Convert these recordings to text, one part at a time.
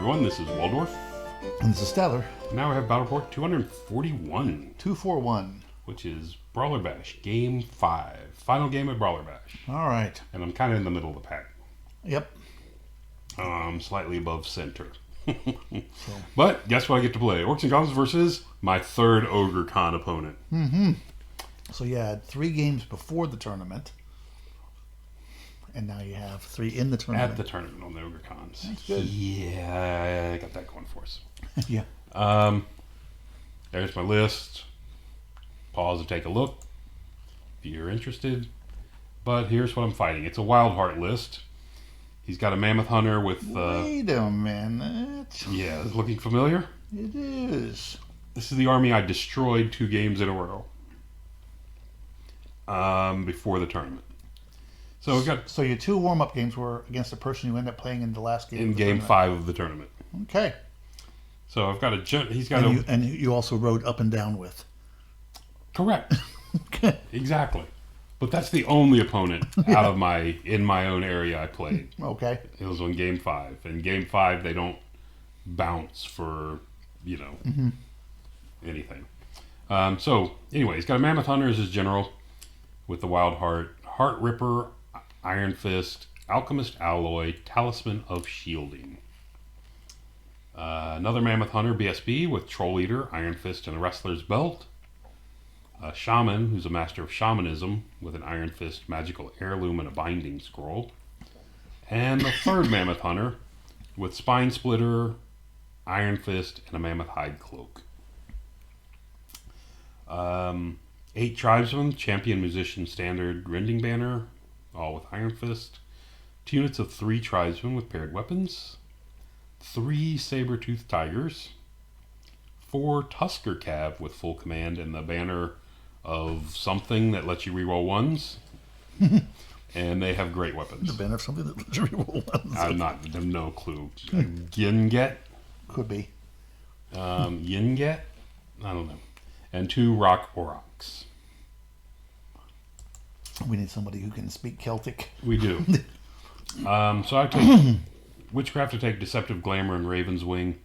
everyone, this is Waldorf. And this is Stellar. Now we have Battle Report 241. 241. Which is Brawler Bash, Game 5. Final game of Brawler Bash. All right. And I'm kind of in the middle of the pack. Yep. Slightly above center. But guess what I get to play? Orcs and Goblins versus my third Ogre Khan opponent. So you had 3 games before the tournament. And now you have 3 in the tournament. At the tournament on the Ogre Khans. That's good. Yeah, I got that going for us. Yeah. There's my list. Pause and take a look if you're interested. But here's what I'm fighting. It's a Wild Heart list. He's got a Mammoth Hunter with... Wait a minute. Yeah, looking familiar? It is. This is the army I destroyed 2 games in a row. Before the tournament. So we've got... So your 2 warm-up games were against the person you end up playing in the last game. In game 5 of the tournament. Okay. So I've got a... He's got and you also rode up and down with. Correct. Okay. Exactly. But that's the only opponent out of in my own area I played. Okay. It was on game 5. In game 5, they don't bounce for, anything. So, anyway, he's got a Mammoth Hunter as his general with the Wild Heart, Heart Ripper, Iron Fist, Alchemist Alloy, Talisman of Shielding. Another Mammoth Hunter, BSB, with Troll Eater, Iron Fist, and a Wrestler's Belt. A Shaman, who's a master of shamanism, with an Iron Fist, magical heirloom, and a binding scroll. And the third Mammoth Hunter, with Spine Splitter, Iron Fist, and a Mammoth Hide Cloak. 8 Tribesmen, Champion, Musician, Standard, Rending Banner, all with Iron Fist. 2 units of 3 Tribesmen with paired weapons. 3 Saber-Toothed Tigers. 4 Tusker Cav with full command and the banner of something that lets you reroll 1s. And they have great weapons. The banner of something that lets you reroll 1s. I have no clue. Ginget? Could be. Yinget? I don't know. And 2 Rock Aurochs. We need somebody who can speak Celtic. We do. So I take Witchcraft to take Deceptive Glamour and Raven's Wing.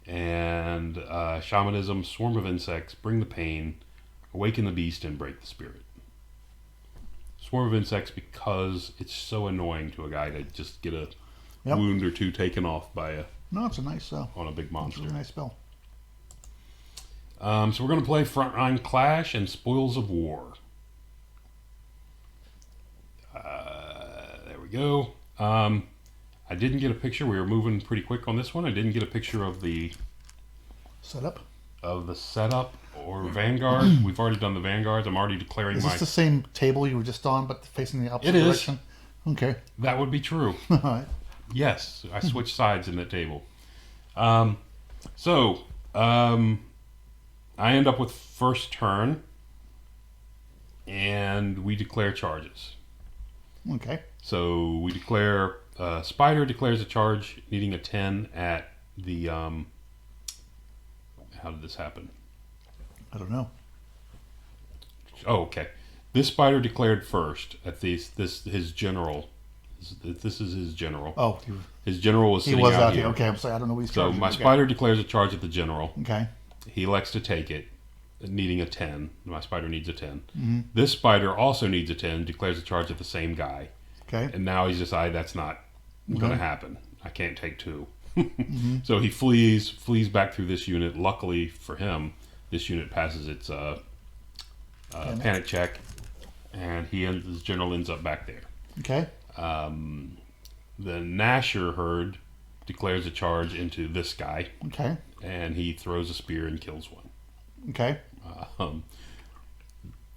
And Shamanism, Swarm of Insects, Bring the Pain, Awaken the Beast, and Break the Spirit. Swarm of Insects because it's so annoying to a guy to just get a wound or 2 taken off by a... No, it's a nice on a big monster. It's a nice spell. So we're going to play Frontline Clash and Spoils of War. There we go. I didn't get a picture. We were moving pretty quick on this one. I didn't get a picture of the setup or Vanguard. We've already done the Vanguards. I'm already declaring Is this the same table you were just on, but facing the opposite direction? Okay. That would be true. All right. Yes, I switched sides in that table. I end up with first turn, and we declare charges. Okay. So we declare... Spider declares a charge needing a 10 at the... how did this happen? I don't know. Oh, okay. This Spider declared first at his general. This is his general. Oh. His general was sitting out here. Okay, I'm sorry. I don't know what he's So my Spider declares a charge at the general. Okay. He elects to take it, needing a 10. My Spider needs a 10. Mm-hmm. This Spider also needs a 10, declares a charge at the same guy. Okay. And now he's decided that's not going to happen. I can't take 2. So he flees back through this unit. Luckily for him, this unit passes its panic check, and his general ends up back there. Okay. The Nasher herd declares a charge into this guy. Okay. And he throws a spear and kills one. Okay.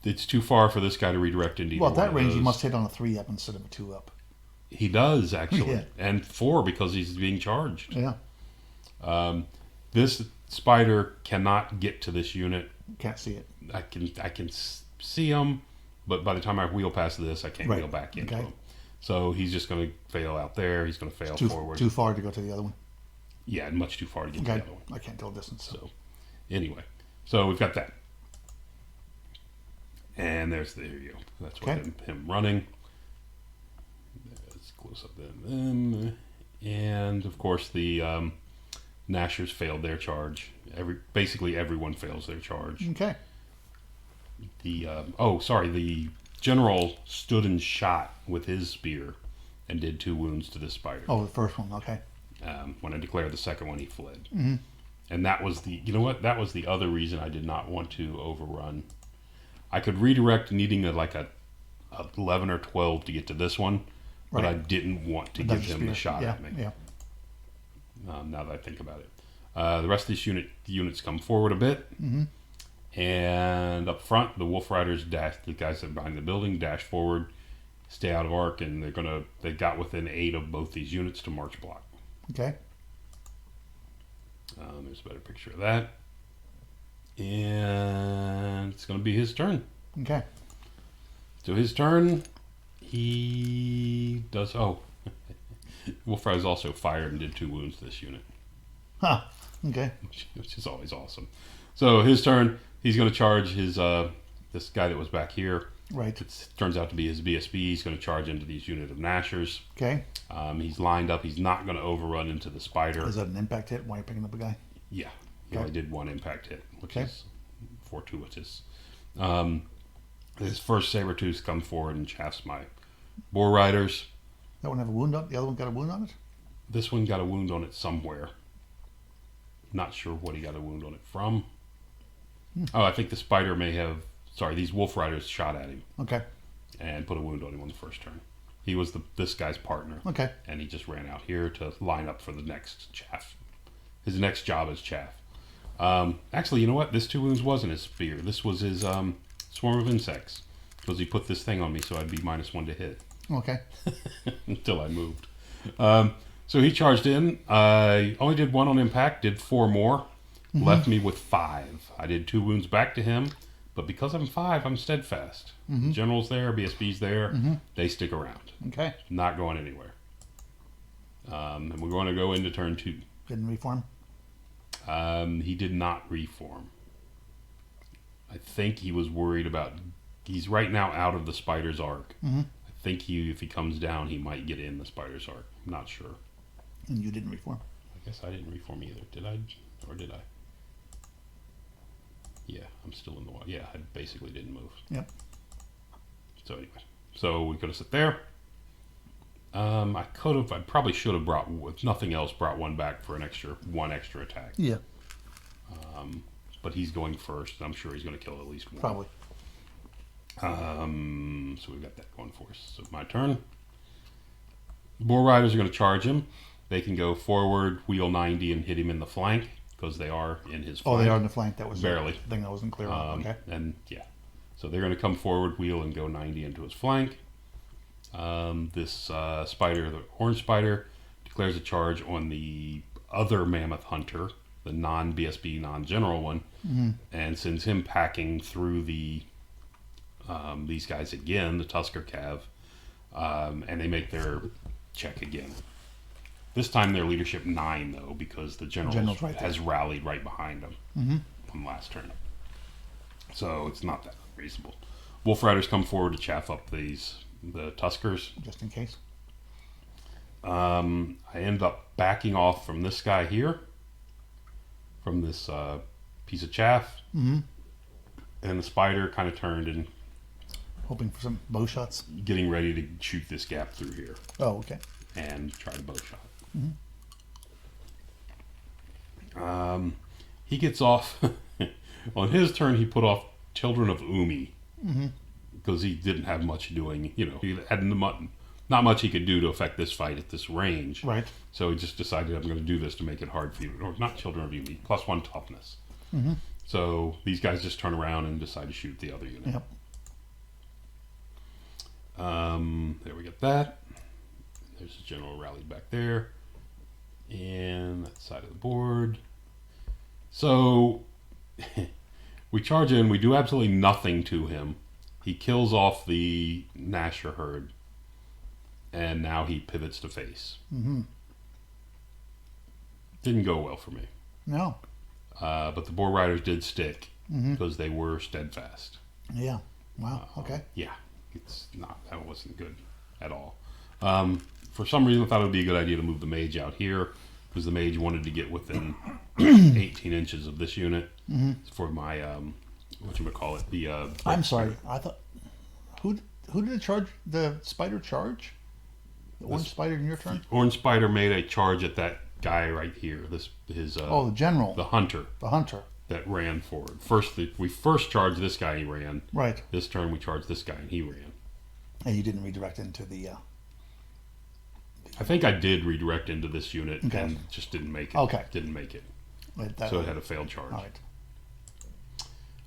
It's too far for this guy to redirect into either at that one range, of those. he must hit on a 3 up instead of a 2 up. He does, actually. Yeah. And 4 because he's being charged. Yeah. This Spider cannot get to this unit. Can't see it. I can see him, but by the time I wheel past this, I can't wheel back into him. So he's just going to fail out there. He's going to fail forward. Too far to go to the other one. Yeah, much too far to get to the other one. I can't tell distance. So anyway, so we've got that. And there you go. That's what him running. Let's close up them. And of course the Nashers failed their charge. Basically everyone fails their charge. Okay. The general stood and shot with his spear and did 2 wounds to this spider. Oh, the first one. Okay. When I declared the second one, he fled. Mm-hmm. And that was that was the other reason I did not want to overrun. I could redirect needing a 11 or 12 to get to this one, but I didn't want to give him the shot at me. Yeah. Now that I think about it. The rest of this units come forward a bit. Mm-hmm. And up front, the Wolf Riders dash. The guys that are behind the building dash forward, stay out of arc, and they got within 8 of both these units to march block. Okay. There's a better picture of that, and it's going to be his turn. Okay. So his turn, he does. Oh, Wolf Riders also fired and did 2 wounds to this unit. Huh. Okay. Which is always awesome. So his turn. He's going to charge his this guy that was back here. Right. It turns out to be his BSB. He's going to charge into these unit of Nashers. Okay. He's lined up. He's not going to overrun into the spider. Is that an impact hit while you're picking up a guy? Yeah. Okay. I did 1 impact hit, which Okay. is fortuitous. His first Sabertooth come forward and chaffs my Boar Riders. That one have a wound on it? The other one got a wound on it? This one got a wound on it somewhere. Not sure what he got a wound on it from. Oh, I think the spider may have... Sorry, these Wolf Riders shot at him. Okay. And put a wound on him on the first turn. He was this guy's partner. Okay. And he just ran out here to line up for the next chaff. His next job is chaff. Actually, you know what? This 2 wounds wasn't his spear. This was his swarm of insects. Because he put this thing on me, so I'd be -1 to hit. Okay. Until I moved. So he charged in. I only did 1 on impact, did 4 more. Mm-hmm. Left me with 5. I did 2 wounds back to him. But because I'm 5, I'm steadfast. Mm-hmm. The general's there, BSB's there. Mm-hmm. They stick around. Okay. Not going anywhere. And we're going to go into turn 2. Didn't reform? He did not reform. I think he was worried about... He's right now out of the spider's arc. Mm-hmm. I think if he comes down, he might get in the spider's arc. I'm not sure. And you didn't reform? I guess I didn't reform either. Did I? Or did I? Yeah, I'm still in the wild. Yeah, I basically didn't move. Yep. So anyway, so we could have sit there. I probably should have brought, if nothing else, brought 1 back for one extra attack. Yeah. But he's going first. I'm sure he's going to kill at least 1. Probably. So we've got that going for us. So my turn. Boar Riders are going to charge him. They can go forward, wheel 90, and hit him in the flank. Because they are in his flank. Oh, they are in the flank. That was barely the thing that wasn't clear on. Okay. And yeah, so they're going to come forward, wheel, and go 90 into his flank. This spider, the orange spider, declares a charge on the other mammoth hunter, the non-BSB, non-general one, and sends him packing through these guys again, the Tusker Cav, and they make their check again. This time they're leadership 9, though, because the general has rallied right behind them on last turn. So it's not that unreasonable. Wolf Riders come forward to chaff up the Tuskers. Just in case. I end up backing off from this guy here, from this piece of chaff. Mm-hmm. And the spider kind of turned and... Hoping for some bow shots? Getting ready to shoot this gap through here. Oh, okay. And try to bow shot. Mm-hmm. He gets off on his turn. He put off Children of Umi because he didn't have much doing. He had not much he could do to affect this fight at this range. Right. So he just decided, I'm going to do this to make it hard for you. Or not Children of Umi, +1 toughness. Mm-hmm. So these guys just turn around and decide to shoot the other unit. Yep. There we get that. There's the general rallied back there. And that side of the board. So we charge in. We do absolutely nothing to him. He kills off the Nasher herd. And now he pivots to face. Mm-hmm. Didn't go well for me. No. But the Boar Riders did stick because they were steadfast. Yeah. Wow. Okay. Yeah. That wasn't good at all. For some reason, I thought it would be a good idea to move the mage out here because the mage wanted to get within 18 inches of this unit for my whatchamacallit, the I'm sorry. I thought who did it charge? The spider charge? The orange spider in your turn? Orange spider made a charge at that guy right here. The general. The hunter. The hunter. That ran forward. We first charged this guy and he ran. Right. This turn we charged this guy and he ran. And you didn't redirect into the... I think I did redirect into this unit and just didn't make it. Okay. Didn't make it. Right, so it had a failed charge. All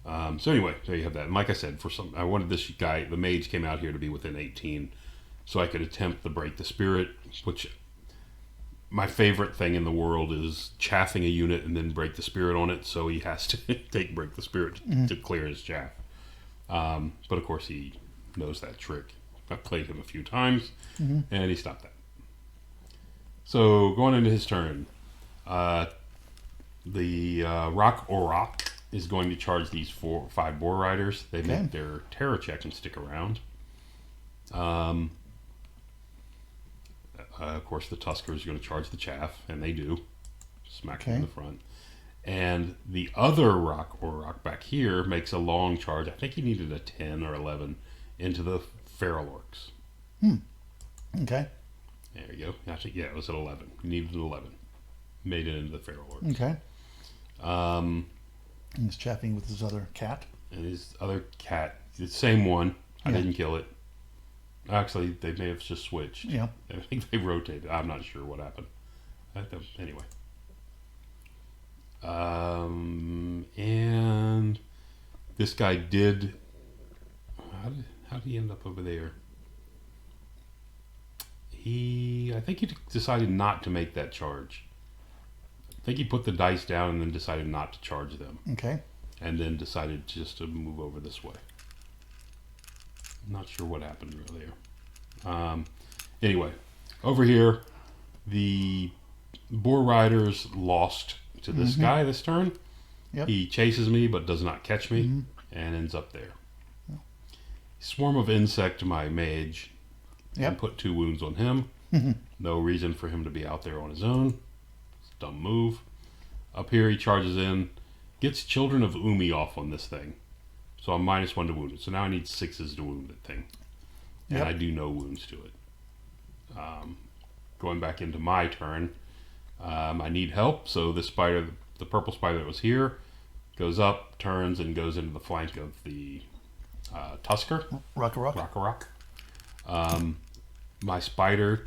right. So anyway, there you have that. And like I said, I wanted this guy, the mage came out here to be within 18 so I could attempt the break the spirit, which my favorite thing in the world is chaffing a unit and then break the spirit on it, so he has to take break the spirit to clear his chaff. But of course he knows that trick. I've played him a few times and he stopped that. So going into his turn, the Rock Orc is going to charge these 5 boar riders. They make their terror check and stick around. Of course, the Tuskers are going to charge the chaff, and they do. Smack them in the front. And the other Rock Orc back here makes a long charge. I think he needed a 10 or 11 into the Feral Orcs. Okay. There you go. I think, it was an 11. He needed an 11. Made it into the Feral Orcs. Okay. And he's chaffing with his other cat. And his other cat, the same one. I didn't kill it. Actually, they may have just switched. Yeah. I think they rotated. I'm not sure what happened. Anyway. And this guy did... How did he end up over there? I think he decided not to make that charge. I think he put the dice down and then decided not to charge them. Okay. And then decided just to move over this way. I'm not sure what happened really there. Anyway, over here, the boar riders lost to this guy this turn. Yep. He chases me but does not catch me and ends up there. Swarm of insect to my mage. And put 2 wounds on him. No reason for him to be out there on his own. It's a dumb move. Up here he charges in. Gets Children of Umi off on this thing. So I'm -1 to wound it. So now I need 6s to wound that thing. And I do no wounds to it. Going back into my turn. I need help. So this spider, the purple spider that was here, goes up, turns, and goes into the flank of the Tusker. Rock. My spider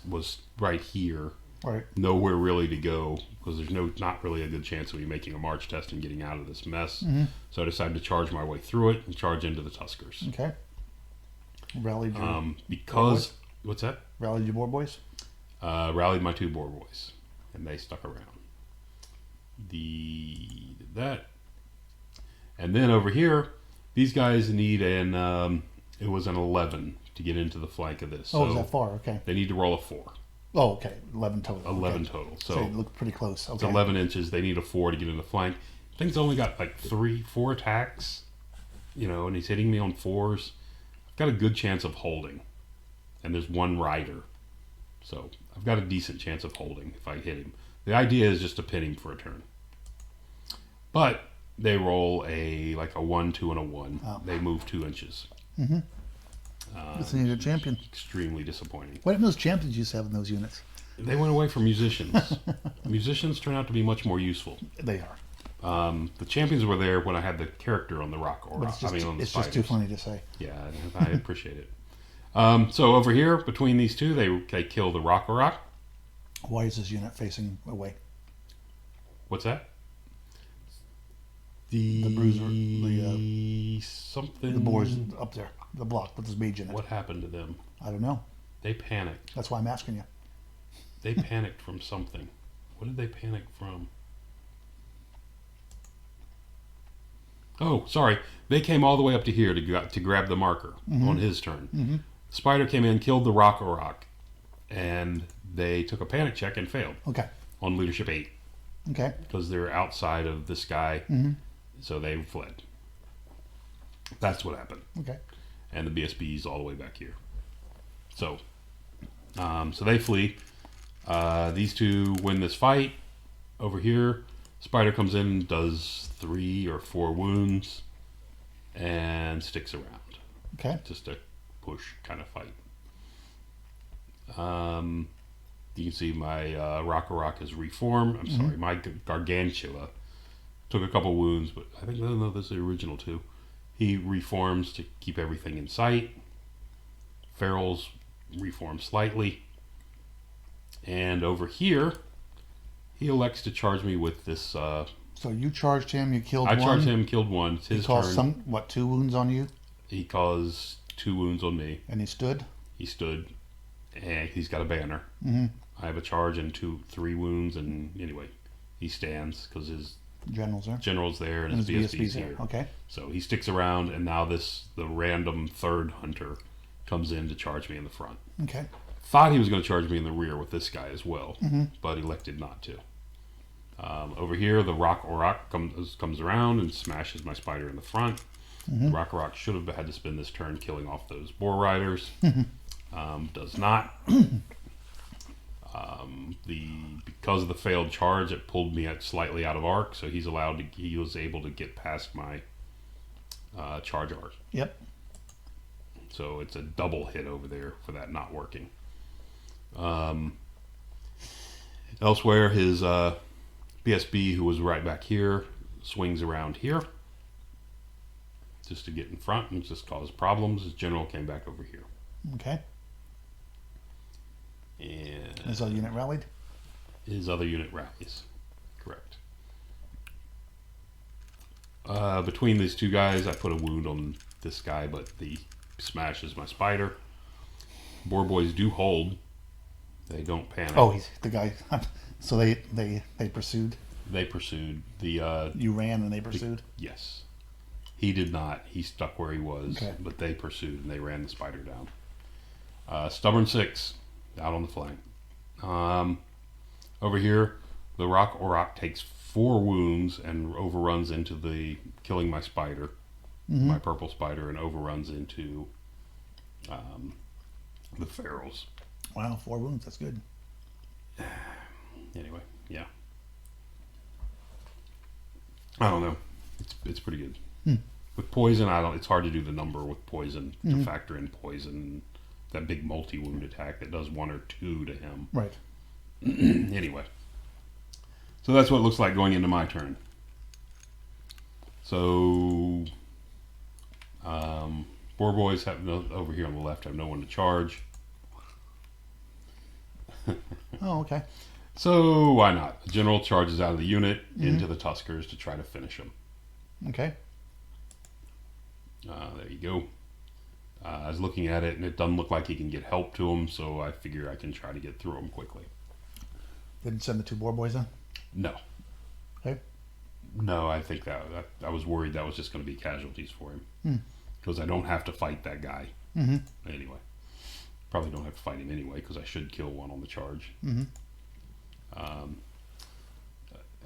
was right here. Right. Nowhere really to go because there's not really a good chance of me making a march test and getting out of this mess. So I decided to charge my way through it and charge into the Tuskers. Okay. Rallied your because what's that? Rallied your boar boys? Rallied my 2 boar boys, and they stuck around. And then over here, these guys need it was an 11 to get into the flank of this. Oh, so is that far? Okay. they need to roll a 4. Oh, okay. 11 total. 11 total. So it looked pretty close. Okay. It's 11 inches. They need a 4 to get in the flank. Thing's only got like 4 attacks, and he's hitting me on 4s. I've got a good chance of holding. And there's 1 rider. So I've got a decent chance of holding if I hit him. The idea is just to pin him for a turn. But they roll a 1, 2, and a 1. Oh. They move 2 inches. This needs a champion. Extremely disappointing. What happened to those champions you used to have in those units? They went away from musicians. Musicians turn out to be much more useful. They are. The champions were there when I had the character on the rock. It's just too funny to say. Yeah, I appreciate it. So over here, between these two, they kill the rock. Why is this unit facing away? What's that? The bruiser, something. The boar's up there, the block with this mage in it. What happened to them? I don't know. They panicked. That's why I'm asking you. They panicked from something. What did they panic from? Oh, sorry. They came all the way up to here to grab the marker on his turn. Spider came in, killed the rock, and they took a panic check and failed. Okay. On leadership 8. Okay. Because they're outside of this guy, so they fled. That's what happened. Okay. And the BSB's all the way back here. So they flee. These two win this fight. Over here, Spider comes in, does 3 or 4 wounds, and sticks around. Okay. Just a push kind of fight. You can see my Rock is reformed. I'm sorry, my Gargantua took a couple wounds, but I think, no, this is the original too. He reforms to keep everything in sight. Ferals reform slightly. And over here, he elects to charge me with this. So you charged him, you killed one. I charged him, killed one. It's his he caused turn. 2 wounds on you? He caused 2 wounds on me. And he stood? He stood. And he's got a banner. Mm-hmm. I have a charge and 3 wounds, and anyway, he stands because his general's there and his BSB's here. Okay. So he sticks around, and now the random 3rd hunter comes in to charge me in the front. Okay. Thought he was going to charge me in the rear with this guy as well, but elected not to. Over here, the Rock comes around and smashes my spider in the front. Rock should have had to spend this turn killing off those boar riders. Does not. Because of the failed charge, it pulled me slightly out of arc, so he was able to get past my charge arc. Yep. So it's a double hit over there for that not working. Elsewhere, his BSB, who was right back here, swings around here just to get in front and just cause problems. His general came back over here. Okay. And his other unit rallied? His other unit rallies. Correct. Between these two guys, I put a wound on this guy, but he smashes my spider. Boar boys do hold. They don't panic. Oh, he's the guy. So they pursued? They pursued. You ran and they pursued? Yes. He did not. He stuck where he was. Okay. But they pursued and they ran the spider down. Stubborn 6 out on the flank. Over here, the Rock takes 4 wounds and overruns into killing my spider, my purple spider, and overruns into the ferals. Wow, 4 wounds. That's good. Anyway, yeah. I don't know. It's pretty good. With poison, it's hard to do the number with poison to factor in poison. That big multi-wound attack that does 1 or 2 to him. Right. Anyway. So that's what it looks like going into my turn. So boar boys over here on the left have no one to charge. Oh, okay. So why not? The general charges out of the unit into the Tuskers to try to finish them. Okay. There you go. I was looking at it, and it doesn't look like he can get help to him, so I figure I can try to get through him quickly. Didn't send the 2 boar boys in? No. Okay. No, I think that I was worried that was just going to be casualties for him. Because I don't have to fight that guy. Anyway. Probably don't have to fight him anyway, because I should kill one on the charge.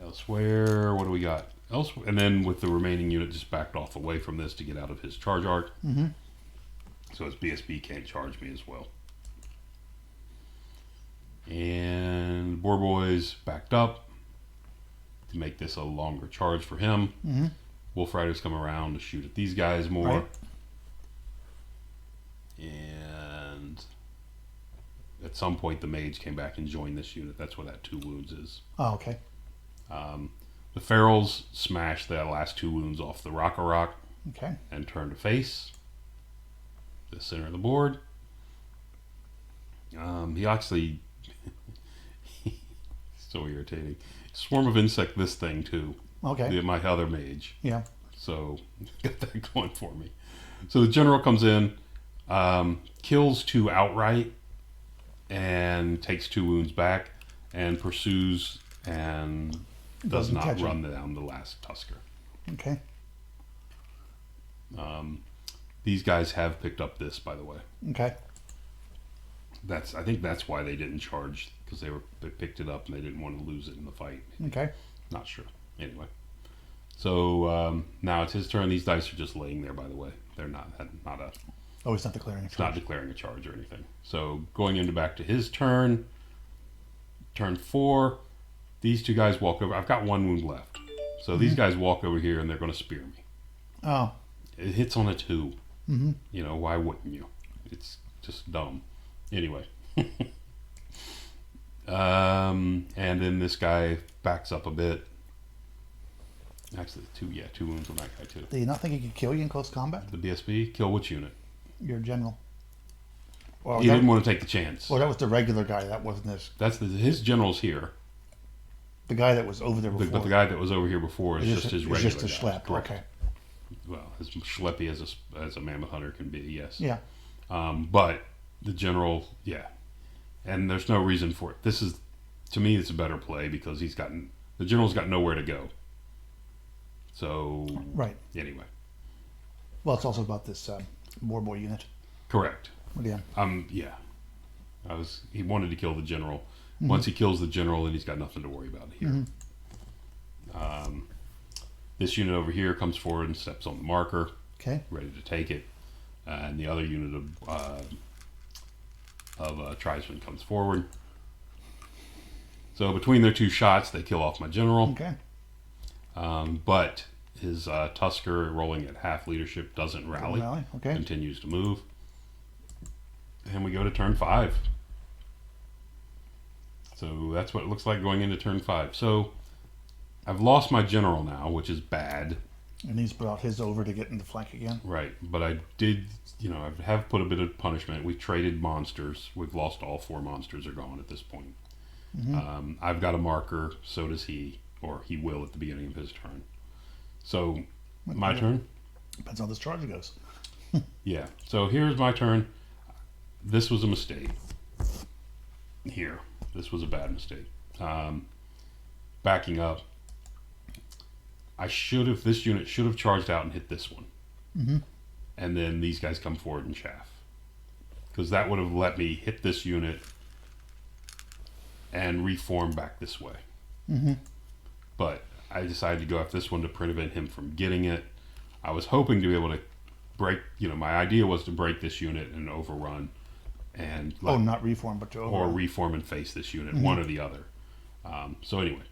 Elsewhere, what do we got? And then with the remaining unit just backed off away from this to get out of his charge arc. So his BSB can't charge me as well. And boar boys backed up to make this a longer charge for him. Wolf riders come around to shoot at these guys more. Right. And at some point the mage came back and joined this unit. That's where that 2 wounds is. Oh, okay. The ferals smashed that last 2 wounds off the Rock Okay. and turned to face the center of the board. He actually so irritating. Swarm of insect this thing too. Okay. My other mage. Yeah. So got that going for me. So the general comes in, kills 2 outright, and takes 2 wounds back, and pursues and does not run down the last Tusker. Okay. These guys have picked up this, by the way. Okay. I think that's why they didn't charge, because they picked it up and they didn't want to lose it in the fight. Okay. Not sure. Anyway. So now it's his turn. These dice are just laying there, by the way. They're not a. Oh, he's not declaring a charge. It's not declaring a charge or anything. So going into back to his turn, Turn 4, these two guys walk over. I've got 1 wound left. So these guys walk over here and they're going to spear me. Oh. It hits on a 2. Mm-hmm. You know, why wouldn't you? It's just dumb. Anyway. And then this guy backs up a bit. Actually, 2 wounds on that guy too. Do you not think he could kill you in close combat? The BSB, kill which unit? Your general. Well, He didn't want to take the chance. Well, that was the regular guy. That wasn't this. That's his general's here. The guy that was over there before. But the guy that was over here before is just his regular just a guy. schlep. Correct. Okay. Well, as schleppy as a mammoth hunter can be, yes. Yeah. But the general, yeah. And there's no reason for it. This is, to me, it's a better play because the general's got nowhere to go. So, right. Anyway. Well, it's also about this boy unit. Correct. Yeah. Yeah. He wanted to kill the general. Mm-hmm. Once he kills the general, then he's got nothing to worry about here. Mm-hmm. This unit over here comes forward and steps on the marker. Okay. Ready to take it. And the other unit of tribesmen comes forward. So between their 2 shots, they kill off my general. Okay. But his Tusker, rolling at half leadership, doesn't rally. Okay. Continues to move. And we go to turn 5. So that's what it looks like going into turn 5. So I've lost my general now, which is bad. And he's brought his over to get into flank again. Right. But I did, I have put a bit of punishment. We traded monsters. We've lost all 4 monsters are gone at this point. Mm-hmm. I've got a marker. So does he. Or he will at the beginning of his turn. So, my turn? Depends on how this charge goes. Yeah. So, here's my turn. This was a mistake. Here. This was a bad mistake. Backing up. This unit should have charged out and hit this one. Mm-hmm. And then these guys come forward and chaff. Because that would have let me hit this unit and reform back this way. Mm-hmm. But I decided to go after this one to prevent him from getting it. I was hoping to be able to break, my idea was to break this unit and overrun. And not reform, but to overrun. Or reform and face this unit, one or the other. So anyway.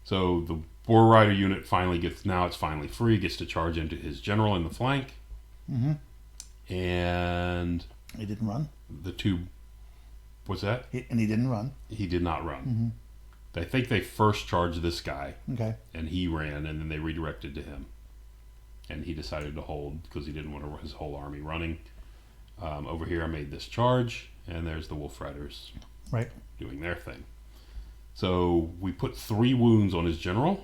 So the Boar Rider unit it's finally free, gets to charge into his general in the flank. Mm-hmm. And... He didn't run? What's that? And he didn't run? He did not run. Mm-hmm. I think they first charged this guy. Okay. And he ran, and then they redirected to him. And he decided to hold because he didn't want his whole army running. Over here, I made this charge, and there's the Wolf Riders doing their thing. So we put 3 wounds on his general.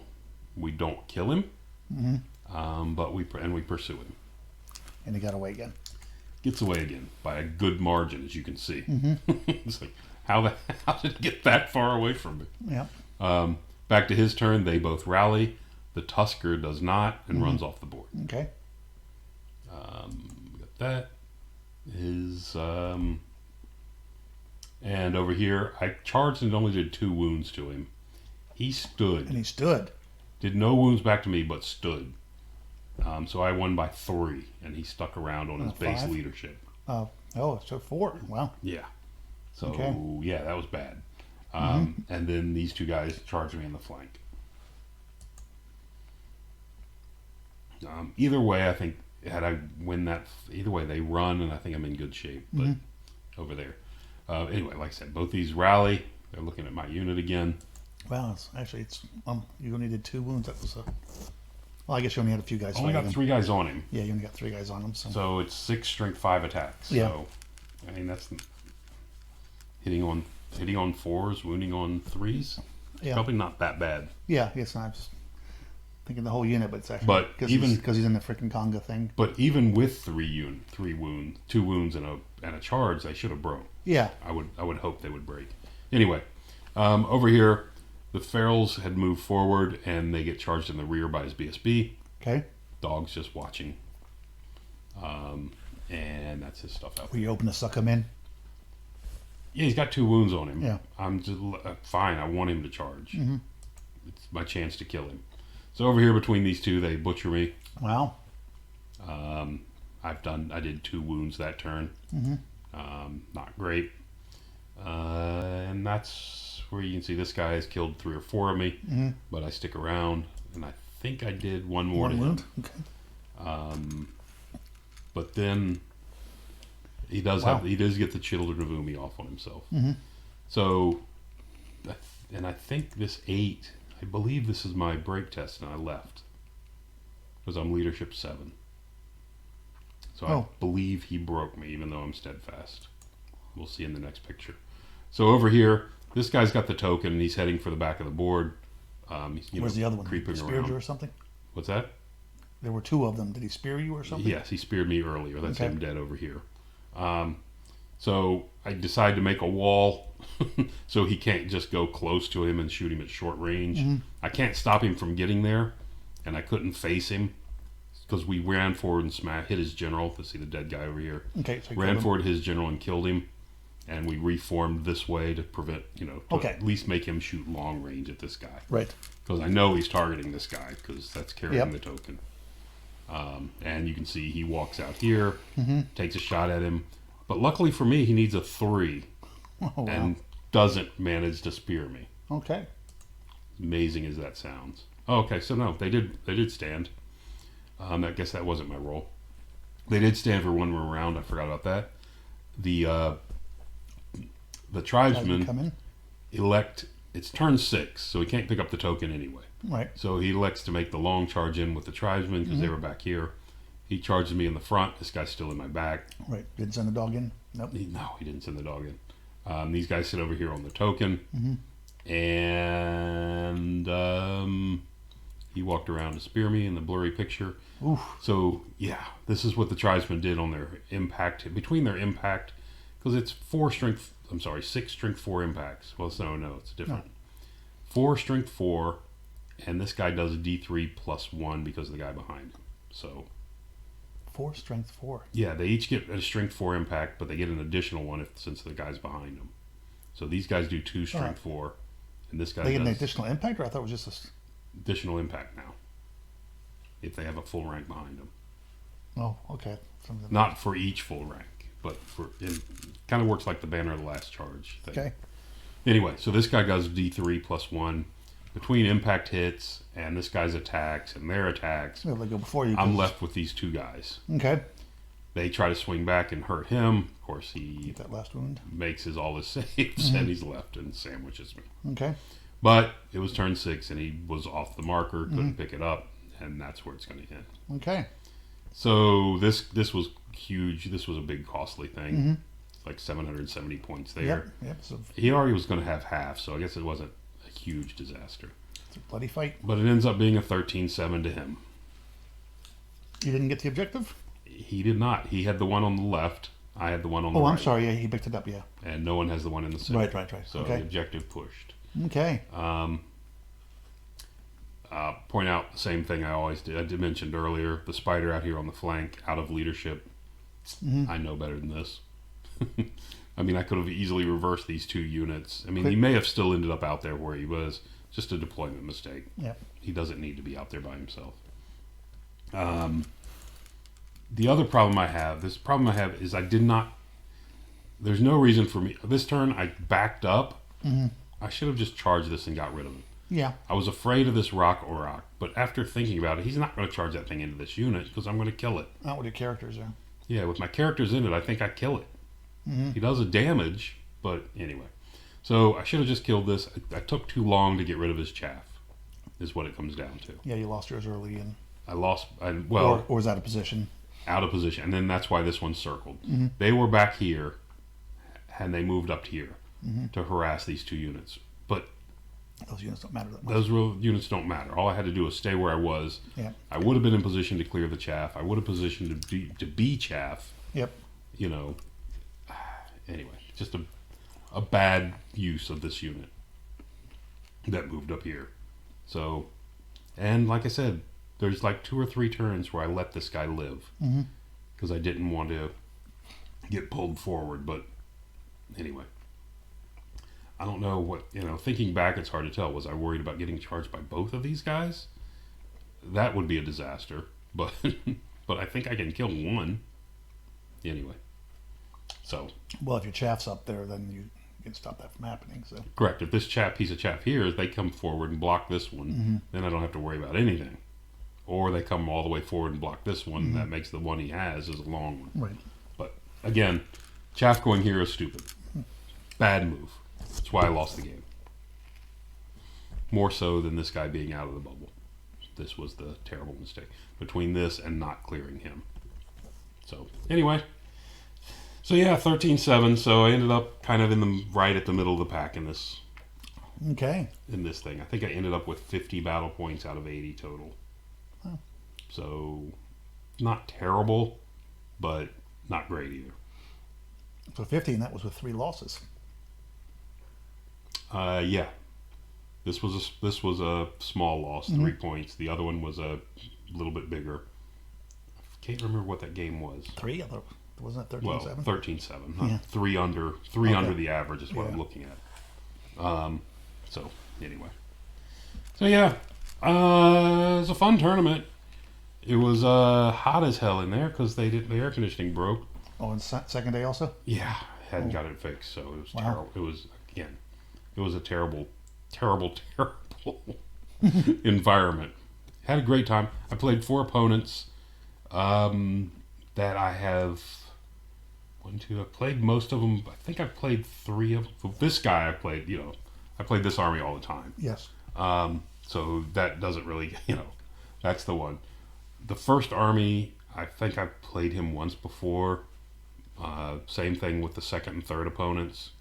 We don't kill him, but we pursue him. And he got away again. Gets away again by a good margin, as you can see. Mm-hmm. It's like, how did it get that far away from me? Yeah. Back to his turn, they both rally. The Tusker does not and runs off the board. Okay. We got that. And over here, I charged and only did 2 wounds to him. He stood. And he stood. Did no wounds back to me, but stood. So I won by 3, and he stuck around on his 5? base leadership. So 4. Wow. Yeah. So, yeah, that was bad. And then these 2 guys charged me in the flank. Either way, I think, had I win that, either way, they run, and I think I'm in good shape. But over there. Anyway, like I said, both these rally. They're looking at my unit again. Well, you only did 2 wounds. That was well, I guess you only had a few guys. Only got 3 guys on him. Yeah, you only got 3 guys on him. So it's 6 strength 5 attacks. Yeah. So, I mean, that's hitting on 4s, wounding on 3s. Yeah. Probably not that bad. Yeah, it's not. I'm just thinking the whole unit, but it's actually because he's in the freaking Conga thing. But even with 2 wounds and a charge, they should have broke. Yeah. I would hope they would break. Anyway, over here, the Ferals had moved forward, and they get charged in the rear by his BSB. Okay. Dog's just watching. And that's his stuff out there. Were you open to suck him in? Yeah, he's got 2 wounds on him. Yeah. I'm just fine. I want him to charge. Mm-hmm. It's my chance to kill him. So over here between these 2, they butcher me. Wow. I did 2 wounds that turn. Mm-hmm. Not great. And that's where you can see this guy has killed 3 or 4 of me, but I stick around, and I think I did one more to wound. him. Okay. But then he does get the Children of Umi off on himself. So, and I think this 8, I believe this is my break test, and I left because I'm leadership 7. So I believe he broke me, even though I'm steadfast. We'll see in the next picture. So over here, this guy's got the token, and he's heading for the back of the board. Where's the other one? Creeping Speared around. you or something? What's that? There were 2 of them. Did he spear you or something? Yes, he speared me earlier. That's him dead over here. So I decide to make a wall so he can't just go close to him and shoot him at short range. I can't stop him from getting there, and I couldn't face him because we ran forward and hit his general. To see the dead guy over here. Okay, so ran forward his general and killed him, and we reformed this way to prevent, to at least make him shoot long range at this guy. Right. Because I know he's targeting this guy because that's carrying the token. And you can see he walks out here, takes a shot at him. But luckily for me, he needs a 3 and doesn't manage to spear me. Okay. Amazing as that sounds. Oh, okay, so no, they did stand. I guess that wasn't my role. They did stand for one more round. I forgot about that. The tribesmen elect. It's turn 6, so he can't pick up the token anyway. Right. So he elects to make the long charge in with the tribesmen because they were back here. He charges me in the front. This guy's still in my back. Right. Didn't send the dog in? Nope. No, he didn't send the dog in. These guys sit over here on the token. And he walked around to spear me in the blurry picture. Oof. So, yeah, this is what the tribesmen did on their impact. Between their impact, because it's 6 strength 4 impacts. Well, no, it's different. 4 strength 4, and this guy does a D3 plus 1 because of the guy behind him. So 4 strength 4. Yeah, they each get a strength 4 impact, but they get an additional one since the guy's behind them. So these guys do 2 strength 4, and this guy they get does an additional impact, or I thought it was just additional impact now. If they have a full rank behind them. Oh, okay. Not for each full rank, but it kind of works like the Banner of the Last Charge thing. Okay. Anyway, so this guy does D3 plus 1 between impact hits and this guy's attacks and their attacks. Yeah, they go before you. I'm left with these 2 guys. Okay. They try to swing back and hurt him. Of course, he Get that last wound. makes all his saves and he's left and sandwiches me. Okay. But it was turn 6 and he was off the marker, couldn't pick it up, and that's where it's going to end. Okay. So this was huge. This was a big costly thing. Like 770 points there. Yep. So He already was going to have half, so I guess it wasn't a huge disaster. it's a bloody fight. But it ends up being a 13-7 to him. You didn't get the objective? He did not. He had the one on the left. I had the one on the right. Oh, I'm sorry. Yeah, he picked it up. Yeah. And no one has the one in the center. Right. So Okay. the objective pushed. Okay. Point out the same thing I mentioned earlier. The spider out here on the flank, out of leadership. I know better than this. I mean, I could have easily reversed these 2 units. I mean, he may have still ended up out there where he was. Just a deployment mistake. Yep. He doesn't need to be out there by himself. The other problem I have, is I did not, there's no reason for me, this turn I backed up. I should have just charged this and got rid of it. Yeah. I was afraid of this rock, but after thinking about it, he's not going to charge that thing into this unit because I'm going to kill it. Not with your characters there. Yeah, with my characters in it, I think I kill it. He does a damage, but anyway. So I should have just killed this. I took too long to get rid of his chaff, is what it comes down to. Yeah, you lost yours early, and or was out of position. Out of position, and then that's why this one's circled. They were back here, and they moved up here to harass these 2 units. But those units don't matter that much. Those units don't matter. All I had to do was stay where I was. Yeah. I would have been in position to clear the chaff. I would have positioned to be chaff. Yep. Anyway, just a bad use of this unit that moved up here. So, and like I said, there's like 2 or 3 turns where I let this guy live because I didn't want to get pulled forward. But anyway, I don't know what, thinking back, it's hard to tell. Was I worried about getting charged by both of these guys? That would be a disaster. But but I think I can kill one. Anyway. So. Well, if your chaff's up there, then you can stop that from happening. So Correct. If this piece of chaff here, they come forward and block this one, then I don't have to worry about anything. Or they come all the way forward and block this one, and that makes the one he has is a long one. right. But again, chaff going here is stupid. Bad move. That's why I lost the game. More so than this guy being out of the bubble. This was the terrible mistake. Between this and not clearing him. So, anyway. So yeah, 13-7. So I ended up kind of right at the middle of the pack in this thing. I think I ended up with 50 battle points out of 80 total. Oh. So, not terrible, but not great either. So 50, and that was with 3 losses. Yeah. This was a small loss, 3 points. The other one was a little bit bigger. I can't remember what that game was. 3? Wasn't it 13-7? Well, 13-7. Huh? Yeah. 3 under the average is what I'm looking at. So anyway. So yeah, it was a fun tournament. It was hot as hell in there because the air conditioning broke. Oh, and second day also? Yeah, hadn't got it fixed, so it was Wow. terrible. It was a terrible environment. Had a great time. I played 4 opponents that I have. I played most of them. I think I've played 3 of them. This guy I played this army all the time. Yes. So that doesn't really, that's the one. The first army, I think I've played him once before. Same thing with the second and third opponents.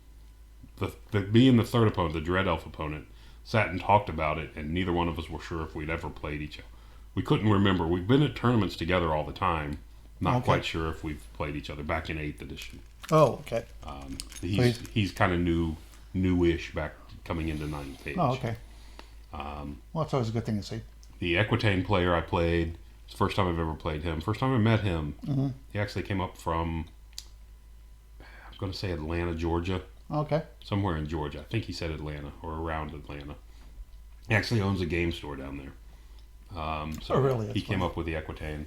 Me and the third opponent, the Dread Elf opponent, sat and talked about it, and neither one of us were sure if we'd ever played each other. We couldn't remember. We've been at tournaments together all the time. Not quite sure if we've played each other back in 8th edition. Oh, okay. He's kind of newish back coming into 9th age. Oh, okay. Well, that's always a good thing to see. The Equitane player I played, it's the first time I've ever played him. First time I met him, he actually came up from, I'm going to say Atlanta, Georgia. Okay. Somewhere in Georgia. I think he said Atlanta or around Atlanta. He actually owns a game store down there. So really? he came up with the Equitane.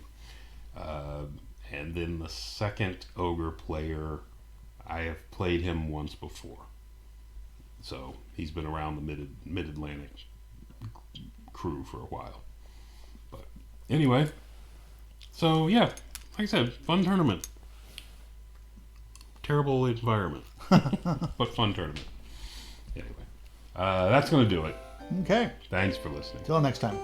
And then the second Ogre player, I have played him once before. So he's been around the mid-Atlantic crew for a while. But anyway, so yeah, like I said, fun tournament. Terrible environment, but fun tournament. Anyway, that's going to do it. Okay. Thanks for listening. Till next time.